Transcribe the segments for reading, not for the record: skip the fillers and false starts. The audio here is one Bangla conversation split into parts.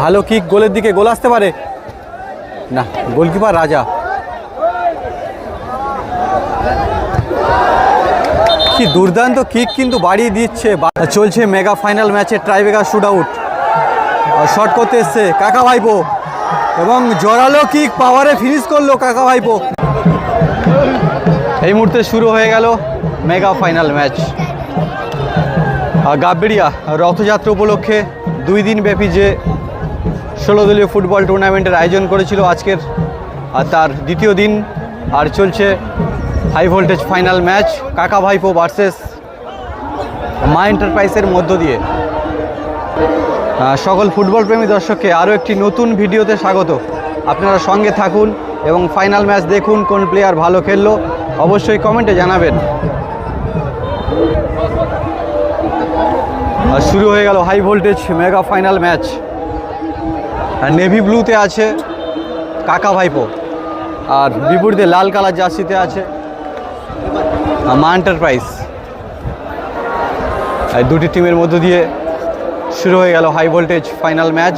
ভালো কিক, গোলের দিকে গোল আসতে পারে না, গোলকিপার রাজা। কি দুর্দান্ত কিক কিন্তু বাড়িয়ে দিচ্ছে। চলছে মেগা ফাইনাল ম্যাচে ট্রাইব্রেকার শুট আউট। শট করতে এসছে কাকা ভাইপো এবং জোরালো কিক পাওয়ারে ফিনিশ করলো কাকা ভাইপো। এই মুহূর্তে শুরু হয়ে গেল mega final match. Gabberia Rathyatra উপলক্ষে 2 দিন ব্যাপী যে 16 দলীয় ফুটবল টুর্নামেন্টের আয়োজন করেছিল, আজকের তার দ্বিতীয় দিন। আর চলছে হাই ভোল্টেজ ফাইনাল ম্যাচ কাকা ভাইপো ভার্সেস মা এন্টারপ্রাইজের মধ্য দিয়ে। সকল ফুটবল প্রেমী দর্শককে আরও একটি নতুন ভিডিওতে স্বাগত। আপনারা সঙ্গে থাকুন এবং ফাইনাল ম্যাচ দেখুন। কোন প্লেয়ার ভালো খেললো অবশ্যই কমেন্টে জানাবেন। শুরু হয়ে গেল high voltage mega final match. Navy ব্লুতে আছে কাকা ভাইপো, আর বিপরীতে লাল কালার জার্সিতে আছে মা এন্টারপ্রাইজ। এই দুটি টিমের মধ্য দিয়ে শুরু হয়ে গেল হাই ভোল্টেজ ফাইনাল ম্যাচ।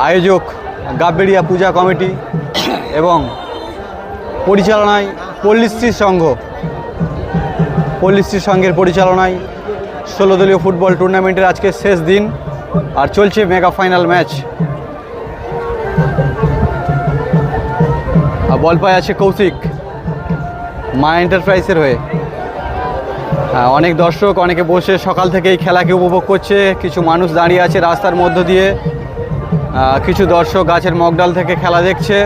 আয়োজক গাববেড়িয়া পূজা কমিটি এবং পরিচালনায় পল্লীশ্রী সংঘ। পল্লীশ্রী সংঘের পরিচালনায় 16 দলীয় ফুটবল টুর্নামেন্টের আজকে শেষ দিন আর চলছে মেগা ফাইনাল ম্যাচ। বল পায় আছে কৌশিক মা এন্টারপ্রাইজের হয়ে। অনেক দর্শক অনেকে বসে সকাল থেকে এই খেলাকে উপভোগ করছে। কিছু মানুষ দাঁড়িয়ে আছে রাস্তার মধ্য দিয়ে, কিছু দর্শক গাছের মগডাল থেকে খেলা দেখছে।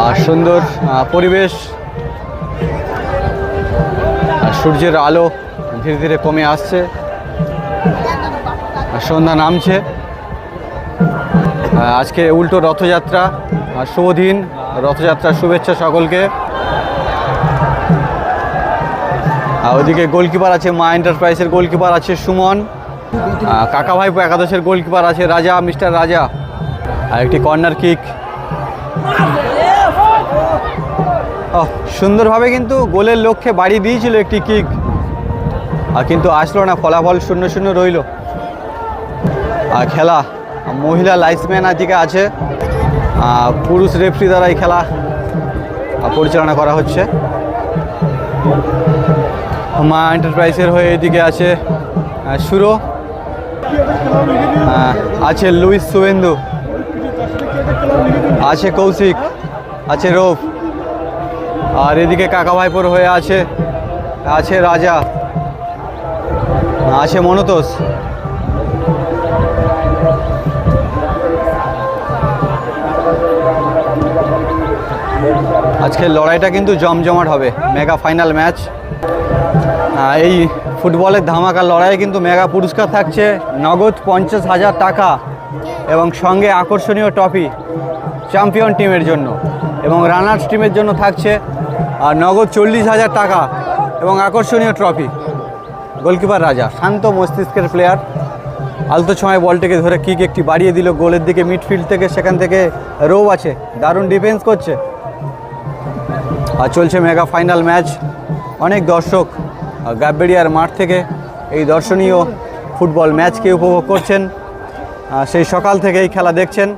আর সুন্দর পরিবেশ, সূর্যের আলো ধীরে ধীরে কমে আসছে, সন্ধ্যা নামছে। আজকে উল্টো রথযাত্রা, শুভ দিন, রথযাত্রার শুভেচ্ছা সকলকে। ওইদিকে গোলকিপার আছে মা এন্টারপ্রাইজের গোলকিপার আছে সুমন, কাকা ভাইপো একাদশের গোলকিপার আছে রাজা, মিস্টার রাজা। আর একটি কর্নার কিক, সুন্দরভাবে কিন্তু গোলের লক্ষ্যে বাড়ি দিয়েছিল একটি কিক, আর কিন্তু আসলো না, ফলাফল 0-0 রইল। আর খেলা মহিলা লাইসম্যান আজকে আছে, পুরুষ রেফারি দ্বারা এই খেলা পরিচালনা করা হচ্ছে। মা এন্টারপ্রাইজের হয়ে এদিকে আছে সুরো, আছে লুইস শুভেন্দু, আছে কৌশিক, আছে রৌফ। আর এদিকে কাকা ভাইপোর হয়ে আছে রাজা, আছে মনতোষ। আজকের লড়াইটা কিন্তু জমজমাট হবে, মেগা ফাইনাল ম্যাচ। এই ফুটবলের ধামাকা লড়াইয়ে কিন্তু মেগা পুরস্কার থাকছে, নগদ 50,000 টাকা এবং সঙ্গে আকর্ষণীয় ট্রফি চ্যাম্পিয়ন টিমের জন্য, এবং রানার্স টিমের জন্য থাকছে নগদ 40,000 টাকা এবং আকর্ষণীয় ট্রফি। গোলকিপার রাজা শান্ত মস্তিষ্কের প্লেয়ার, আলতো ছোঁয়ায় বলটাকে ধরে কিক একটি বাড়িয়ে দিল গোলের দিকে মিডফিল্ড থেকে, সেখান থেকে রোব আছে, দারুণ ডিফেন্স করছে। আর চলছে মেগা ফাইনাল ম্যাচ। অনেক দর্শক গাববেড়িয়ার মাঠ থেকে এই দর্শনীয় ফুটবল ম্যাচকে উপভোগ করছেন, সেই সকাল থেকে এই খেলা দেখছেন।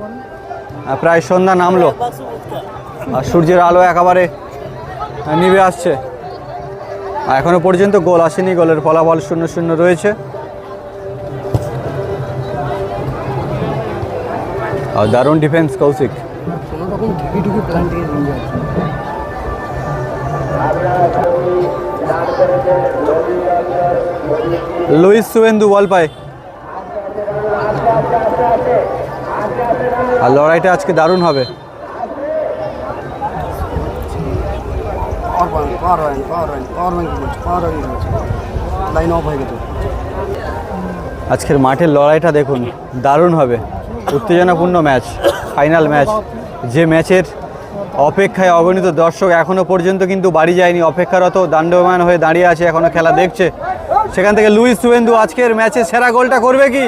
প্রায় সন্ধ্যা নামলো আর সূর্যের আলো একেবারে নিভে আসছে। এখনো পর্যন্ত গোল আসেনি, গোলের ফলাফল 0-0 রয়েছে। আর দারুণ ডিফেন্স কৌশিক। লুইস শুভেন্দু বল পায়। আর লড়াইটা আজকে দারুণ হবে। আজকের মাঠের লড়াইটা দেখুন, দারুণ হবে, উত্তেজনাপূর্ণ ম্যাচ, ফাইনাল ম্যাচ। যে ম্যাচের অপেক্ষায় অগণিত দর্শক এখনও পর্যন্ত কিন্তু বাড়ি যায়নি, অপেক্ষারত দণ্ডায়মান হয়ে দাঁড়িয়ে আছে, এখনও খেলা দেখছে। সেখান থেকে লুইস শুভেন্দু আজকের ম্যাচে সেরা গোলটা করবে কি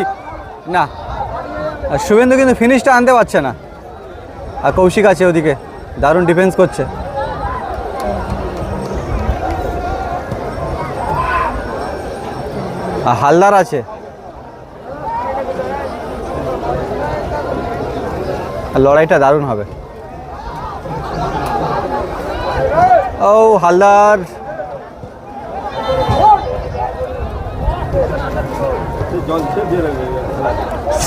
না, আর শুভেন্দু কিন্তু ফিনিশটা আনতে পারছে না। আর কৌশিক আছে ওদিকে, দারুণ ডিফেন্স করছে। আর হালদার আছে, লড়াইটা দারুণ হবে। ও হালদার,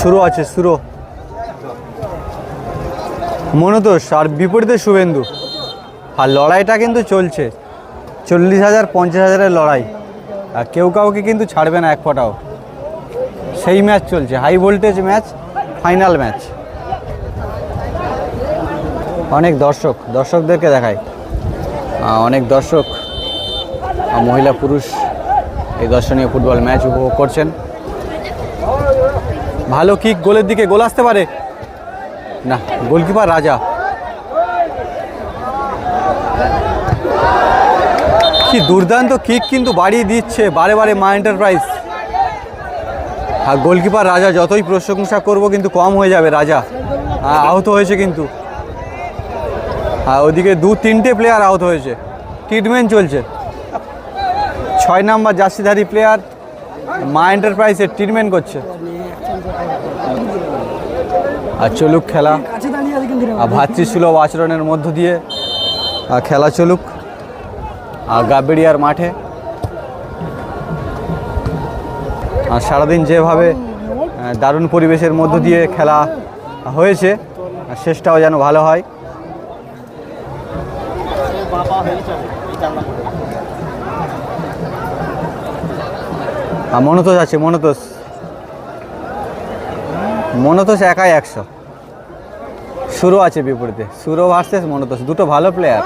শুরু আছে, শুরু মনোতোষ আর বিপরীতে শুভেন্দু। আর লড়াইটা কিন্তু চলছে, 40,000 50,000-এর লড়াই। আর কেউ কাউকে কিন্তু ছাড়বে না এক ফোঁটাও, সেই ম্যাচ চলছে, high voltage match, final match. অনেক দর্শকদেরকে দেখায়, অনেক দর্শক মহিলা পুরুষ এই দর্শনীয় ফুটবল ম্যাচ উপভোগ করছেন। ভালো কিক, গোলের দিকে গোল আসতে পারে না, গোলকিপার রাজা। কি দুর্দান্ত কিক কিন্তু বাড়িয়ে দিচ্ছে বারে বারে মা এন্টারপ্রাইজ। আর গোলকিপার রাজা, যতই প্রশংসা করব কিন্তু কম হয়ে যাবে। রাজা আহত হয়েছে কিন্তু, ওদিকে 2-3টে প্লেয়ার আহত হয়েছে, ট্রিটমেন্ট চলছে। 6 নম্বর জার্সিধারী প্লেয়ার মা এন্টারপ্রাইজের ট্রিটমেন্ট করছে। আর চলুক খেলা, ভাতৃসুলভ আচরণের মধ্য দিয়ে খেলা চলুক গাবেড়িয়ার মাঠে। আর সারাদিন যেভাবে দারুণ পরিবেশের মধ্য দিয়ে খেলা হয়েছে, শেষটাও যেন ভালো হয়। মনোতোষ আছে, মনোতোষ একাই 100। শুরু আছে বিপরীতে, শুরু ভার্সেস মনোতোষ, দুটো ভালো প্লেয়ার।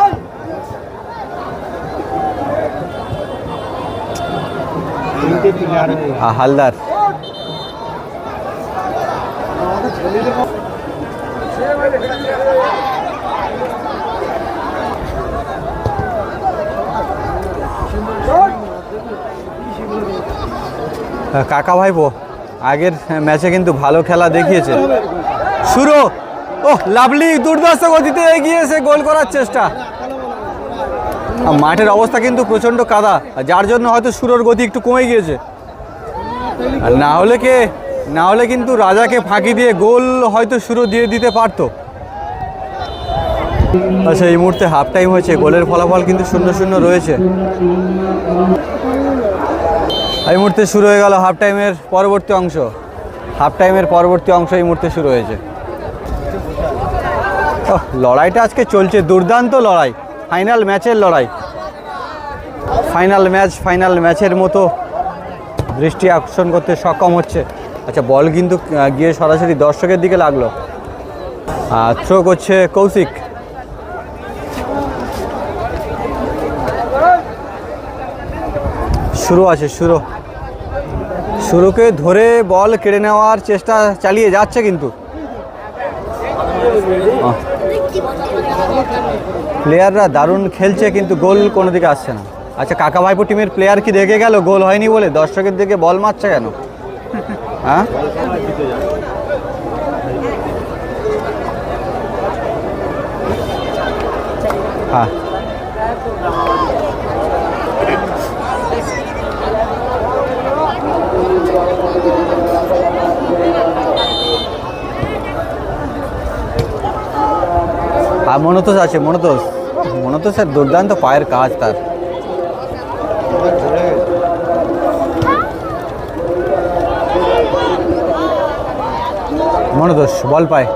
হালদার, কাকা ভাইপো আগের ম্যাচে কিন্তু ভালো খেলা দেখিয়েছে। শুরু, ও লাভলি, দুর্ধর্ষ গতিতে এগিয়ে এসে গোল করার চেষ্টা। মাঠের অবস্থা কিন্তু প্রচণ্ড কাদা, যার জন্য হয়তো শুরুর গতি একটু কমে গিয়েছে। আর না হলে কিন্তু রাজাকে ফাঁকি দিয়ে গোল হয়তো শুরু দিয়ে দিতে পারতো। আচ্ছা, এই মুহূর্তে হাফ টাইম হয়েছে, গোলের ফলাফল কিন্তু 0-0 রয়েছে। এই মুহূর্তে শুরু হয়ে গেল হাফ টাইমের পরবর্তী অংশ। এই মুহূর্তে শুরু হয়েছে। লড়াইটা আজকে চলছে, দুর্দান্ত লড়াই, ফাইনাল ম্যাচের লড়াই। ফাইনাল ম্যাচের মতো দৃষ্টি আকর্ষণ করতে সক্ষম হচ্ছে। আচ্ছা, বল কিন্তু গিয়ে সরাসরি দর্শকের দিকে লাগলো। থ্রো করছে কৌশিক। শুরু আছে, শুরুকে ধরে বল কেড়ে নেওয়ার চেষ্টা চালিয়ে যাচ্ছে কিন্তু প্লেয়াররা দারুণ খেলছে, কিন্তু গোল কোনো দিকে আসছে না। আচ্ছা, কাকা ভাইপো টিমের প্লেয়ার কি রেগে গেল গোল হয়নি বলে? দর্শকের দিকে বল মারছে কেন? হ্যাঁ, হ্যাঁ, আর মনোতোষ আছে, মনোতোষের দুর্দান্ত পায়ের কাজ তার। মনোতোষ বল পায়,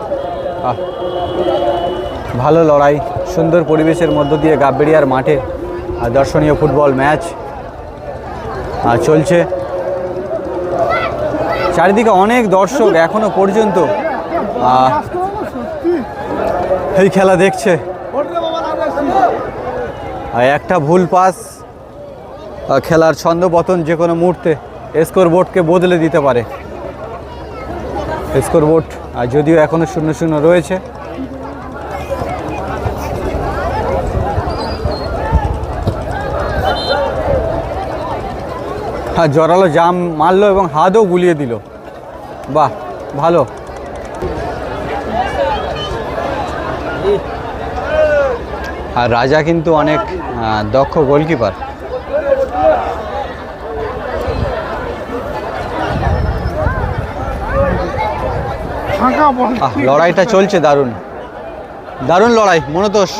ভালো লড়াই, সুন্দর পরিবেশের মধ্য দিয়ে গাবেড়িয়ার মাঠে দর্শনীয় ফুটবল ম্যাচ চলছে। চারিদিকে অনেক দর্শক এখনো পর্যন্ত এই খেলা দেখছে। একটা ভুল পাস খেলার ছন্দপতন যে কোনো মুহূর্তে স্কোর বোর্ডকে বদলে দিতে পারে। স্কোর বোর্ড যদিও এখনো 0-0 রয়েছে। জোরালো জাম মারলো এবং হাতও বুলিয়ে দিল। বাহ, ভালো। আর রাজা কিন্তু অনেক দক্ষ গোলকিপার। লড়াইটা চলছে, দারুণ দারুণ লড়াই। মনতোষ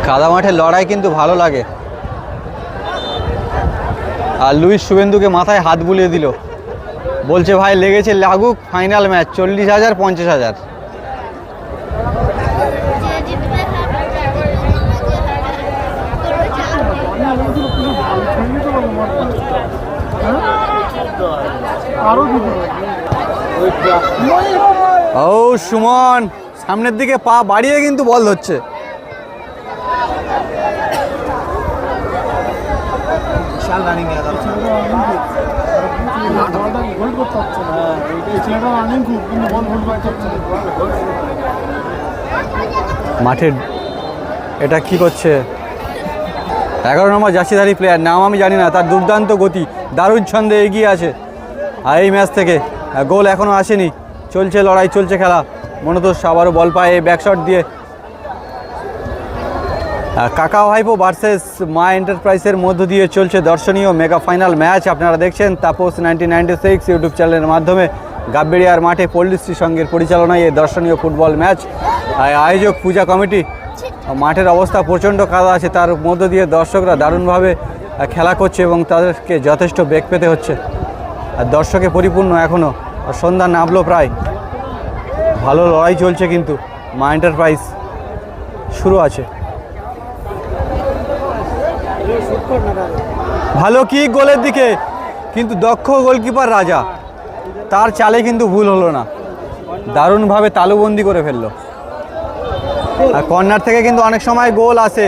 কাদা মাঠের লড়াই কিন্তু ভালো লাগে। আর লুইস শুভেন্দুকে মাথায় হাত বুলিয়ে দিল, বলছে ভাই লেগেছে লাগুক, ফাইনাল ম্যাচ 40,000 50,000। ও সুমন সামনের দিকে পা বাড়িয়ে কিন্তু বল ধরছে। মাঠের এটা কি করছে? 11 নম্বর জার্সিধারী প্লেয়ার, নাম আমি জানি না, তার দুর্দান্ত গতি, দারুণ ছন্দে এগিয়ে আছে। আর এই ম্যাচ থেকে গোল এখনও আসেনি, চলছে লড়াই, চলছে খেলা। মনতোষ আবারও বল পায় ব্যাকশট দিয়ে। কাকা ভাইপো ভার্সেস মা এন্টারপ্রাইজের মধ্য দিয়ে চলছে দর্শনীয় মেগা ফাইনাল ম্যাচ। আপনারা দেখছেন তাপস 1996 ইউটিউব চ্যানেলের মাধ্যমে। গাববেড়িয়ার মাঠে পল্লীশ্রী সংঘের পরিচালনায় এই দর্শনীয় ফুটবল ম্যাচ। আয়োজক পূজা কমিটি। মাঠের অবস্থা প্রচণ্ড কাদা আছে, তার মধ্য দিয়ে দর্শকরা দারুণভাবে খেলা করছে এবং তাদেরকে যথেষ্ট বেগ পেতে হচ্ছে। আর দর্শকে পরিপূর্ণ এখনও, সন্ধ্যা নামলো প্রায়। ভালো লড়াই চলছে কিন্তু, মা এন্টারপ্রাইজ শুরু আছে। ভালো কিক গোলের দিকে, কিন্তু দক্ষ গোলকিপার রাজা, তার চালে কিন্তু ভুল হলো না, দারুণভাবে তালুবন্দি করে ফেললো। আর কর্নার থেকে কিন্তু অনেক সময় গোল আসে।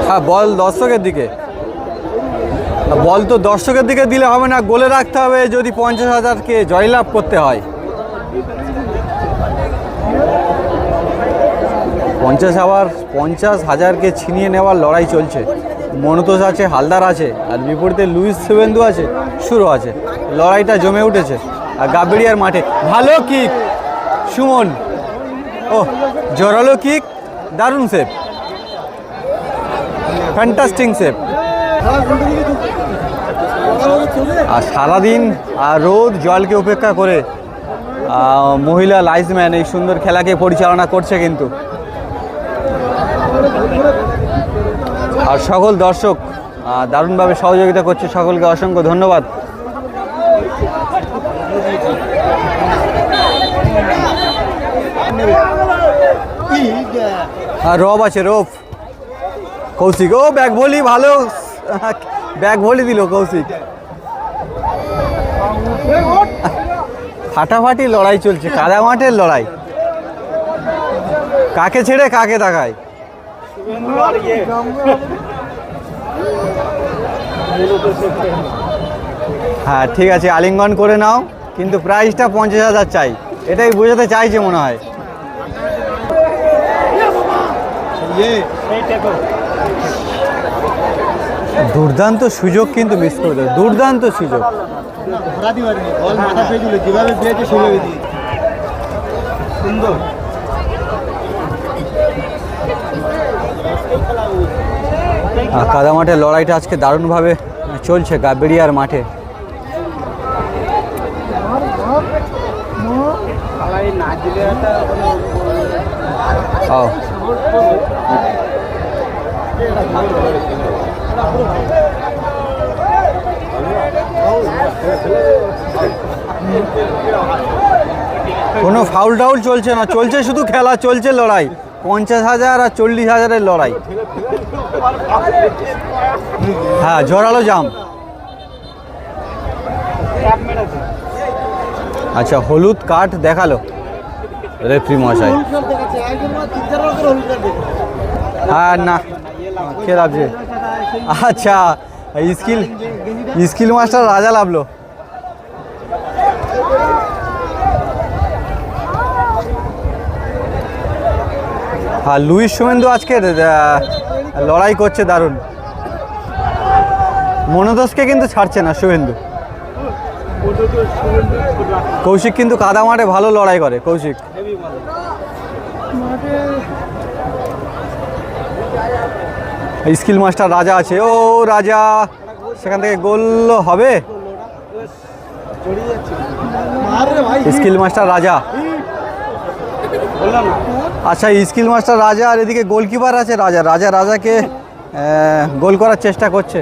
হ্যাঁ, বল দর্শকের দিকে, বল তো দর্শকের দিকে দিলে হবে না, গোলে রাখতে হবে যদি 50,000কে জয়লাভ করতে হয়। 50,000কে ছিনিয়ে নেওয়ার লড়াই চলছে। মনতোষ আছে, হালদার আছে, আর বিপরীতে লুইস শুভেন্দু আছে, শুরু আছে। লড়াইটা জমে উঠেছে। আর গাববেড়িয়ার মাঠে ভালো কিক, সুমন, ও জোরালো কিক, দারুণ সেভ, ফ্যান্টাস্টিং সেভ। আর সারাদিন আর রোদ জলকে উপেক্ষা করে মহিলা লাইজম্যান এই সুন্দর খেলাকে পরিচালনা করছে কিন্তু। আর সকল দর্শক দারুণভাবে সহযোগিতা করছে, সকলকে অসংখ্য ধন্যবাদ। আর রব আছে, রব কৌশিক, ও ব্যাক ভলি, ভালো ব্যাক ভলি দিল কৌশিক। ফাটাফাটি লড়াই চলছে, কাদা মাঠের লড়াই, কাকে ছেড়ে কাকে তাকায়। হ্যাঁ ঠিক আছে, আলিঙ্গন করে নাও, কিন্তু প্রাইসটা 50,000 চাই, এটাই বোঝাতে চাইছে মনে হয়। দুর্দান্ত সুযোগ কিন্তু মিস করে দেয়, দুর্দান্ত সুযোগ। কাদা মাঠের লড়াইটা আজকে দারুণভাবে চলছে গাববেড়িয়ার মাঠে। কোনো ফাউল টাউল চলছে না, চলছে শুধু খেলা, চলছে লড়াই। 50,000 আর 40,000-এর লড়াই। হ্যাঁ, জোরালো জাম। আচ্ছা, হলুদ কার্ড দেখালো রেফারি মশাই। হ্যাঁ না, কে লাভছে? আচ্ছা, স্কিল মাস্টার রাজা লাভলো। হ্যাঁ, লুইস শুভেন্দু আজকে লড়াই করছে দারুণ। মনোদোষকে কিন্তু ছাড়ছে না শুভেন্দু। কৌশিক কিন্তু কাদা মাঠে ভালো লড়াই করে, কৌশিক। স্কিল মাস্টার রাজা আছে, ও রাজা সেখান থেকে গোল হবে। স্কিল মাস্টার রাজা, আচ্ছা স্কিল মাস্টার রাজা আর এদিকে গোলকিপার আছে রাজা। রাজাকে গোল করার চেষ্টা করছে।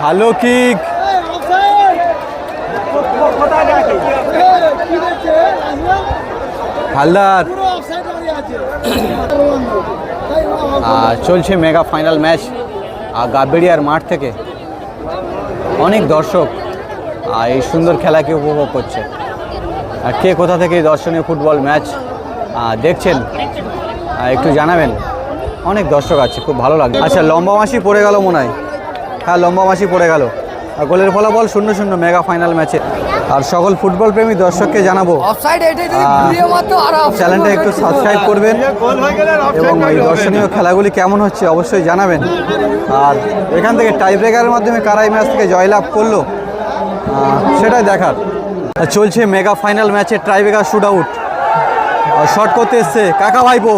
ভালো কিক, হালদার। চলছে মেগা ফাইনাল ম্যাচ গাবেড়িয়ার মাঠ থেকে। অনেক দর্শক এই সুন্দর খেলাকে উপভোগ করছে। আর কে কোথা থেকে এই দর্শনীয় ফুটবল ম্যাচ দেখছেন একটু জানাবেন। অনেক দর্শক আছে, খুব ভালো লাগছে। আচ্ছা লম্বা মাসি পড়ে গেল মনে হয়, হ্যাঁ লম্বা মাসি পড়ে গেল। আর গোলের ফলাফল 0-0 মেগা ফাইনাল ম্যাচে। আর সকল ফুটবল প্রেমী দর্শককে জানাবো চ্যানেলটা একটু সাবস্ক্রাইব করবেন এবং এই দর্শনীয় খেলাগুলি কেমন হচ্ছে অবশ্যই জানাবেন। আর এখান থেকে টাই ব্রেকারের মাধ্যমে কারা এই ম্যাচ থেকে জয়লাভ করলো সেটাই দেখার। চলছে মেগা ফাইনাল ম্যাচে tie breaker shoot out. Shot করতে এসছে কাকা ভাইপো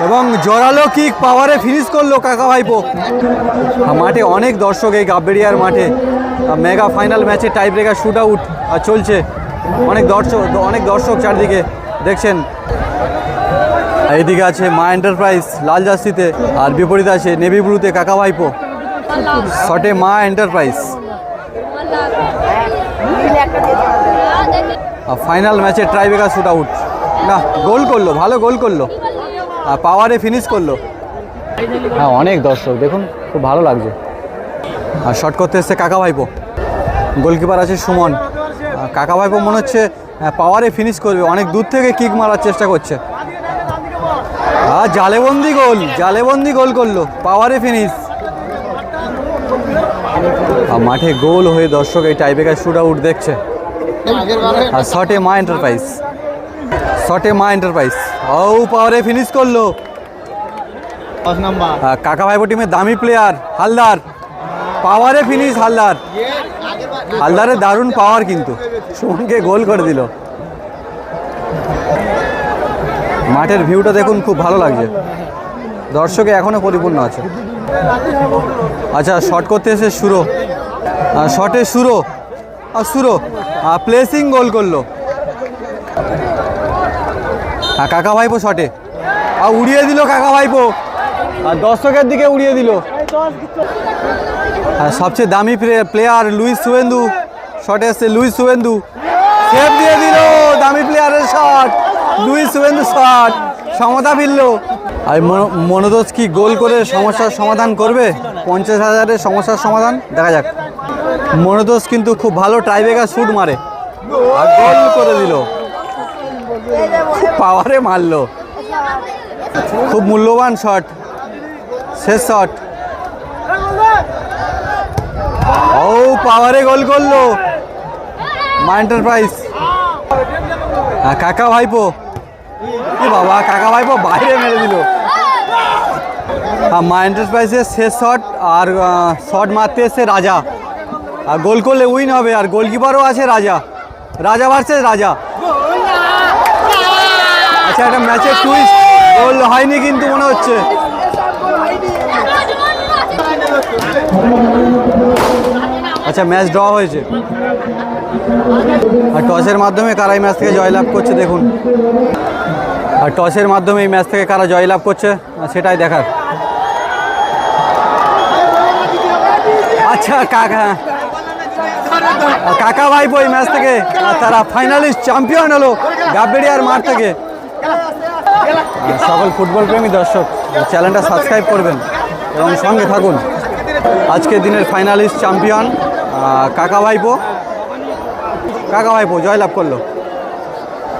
এবং জোরালো কিক পাওয়ারে ফিনিশ করলো কাকা ভাইপো। মাঠে অনেক দর্শক এই গাবেড়িয়ার মাঠে মেগা ফাইনাল ম্যাচে টাই ব্রেকার শুট আউট চলছে। অনেক দর্শক চারদিকে দেখছেন। এইদিকে আছে মা এন্টারপ্রাইজ লাল জার্সিতে, আর বিপরীতে আছে নেভি ব্লুতে কাকা ভাইপো। শটে মা এন্টারপ্রাইজ। ফাইনাল ম্যাচে টাই ব্রেকার শুট আউট, না গোল করলো, ভালো গোল করলো, পাওয়ারে ফিনিশ করলো। হ্যাঁ অনেক দর্শক দেখুন, খুব ভালো লাগছে। আর শট করতে এসছে কাকা ভাইপো, গোলকিপার আছে সুমন। কাকা ভাইপো মনে হচ্ছে পাওয়ারে ফিনিশ করবে, অনেক দূর থেকে কিক মারার চেষ্টা করছে। আর জালেবন্দি গোল করলো, পাওয়ারে ফিনিশ। আর মাঠে গোল হয়ে দর্শক এই টাইব্রেকার শুট আউট দেখছে। আর শটে মা এন্টারপ্রাইজ, ও পাওয়ারে ফিনিশ করলো। কাকা ভাইপো টিমের দামি প্লেয়ার হালদার, পাওয়ারে ফিনিশ হালদারের দারুণ পাওয়ার, কিন্তু সুমনকে গোল করে দিল। মাঠের ভিউটা দেখুন, খুব ভালো লাগছে, দর্শকে এখনো পরিপূর্ণ আছে। আচ্ছা শট করতে এসে শটে সুরো প্লেসিং গোল করলো কাকা ভাইপো। শটে উড়িয়ে দিল কাকা ভাইপো, আর দর্শকের দিকে উড়িয়ে দিল। আর সবচেয়ে দামি প্লেয়ার লুইস সুয়েন্দু, শটে এসছে লুইস সুয়েন্দু, সেভ দিয়ে দিল দামি প্লেয়ারের শট। লুইস সুয়েন্দু শট, সমতা ফিরল। আর মনোদোষ কি গোল করে সমস্যার সমাধান করবে? 50,000-এর সমস্যার সমাধান দেখা যাক। মনোদোষ কিন্তু খুব ভালো টাই ব্রেকার শুট মারে আর গোল করে দিল, পাওয়ারে মারলো। খুব মূল্যবান শট, শেষ শট, ও পাওয়ারে গোল করলো মা এন্টারপ্রাইজ। কাকা ভাইপো, কি বাবা, কাকা ভাইপো বাইরে মেরে দিল। মা এন্টারপ্রাইজের শেষ শট, আর শট মারতে এসছে রাজা, আর গোল করলে উইন হবে। আর গোলকিপারও আছে রাজা ভার্সেস রাজা। আচ্ছা একটা ম্যাচের টুইস্ট, গোল হয়নি কিন্তু মনে হচ্ছে। আচ্ছা ম্যাচ ড্র হয়েছে। আর টসের মাধ্যমে কারা এই ম্যাচ থেকে জয়লাভ করছে দেখুন। আর টসের মাধ্যমে এই ম্যাচ থেকে কারা জয়লাভ করছে সেটাই দেখার। আচ্ছা কাকা ভাইপো এই ম্যাচ থেকে তারা ফাইনালিস্ট চ্যাম্পিয়ন হলো গাবেড়িয়ার মাঠ থেকে। সকল ফুটবল প্রেমী দর্শক চ্যানেলটা সাবস্ক্রাইব করবেন এবং সঙ্গে থাকুন। আজকের দিনের ফাইনালিস্ট চ্যাম্পিয়ন কাকা ভাইপো জয়লাভ করলো।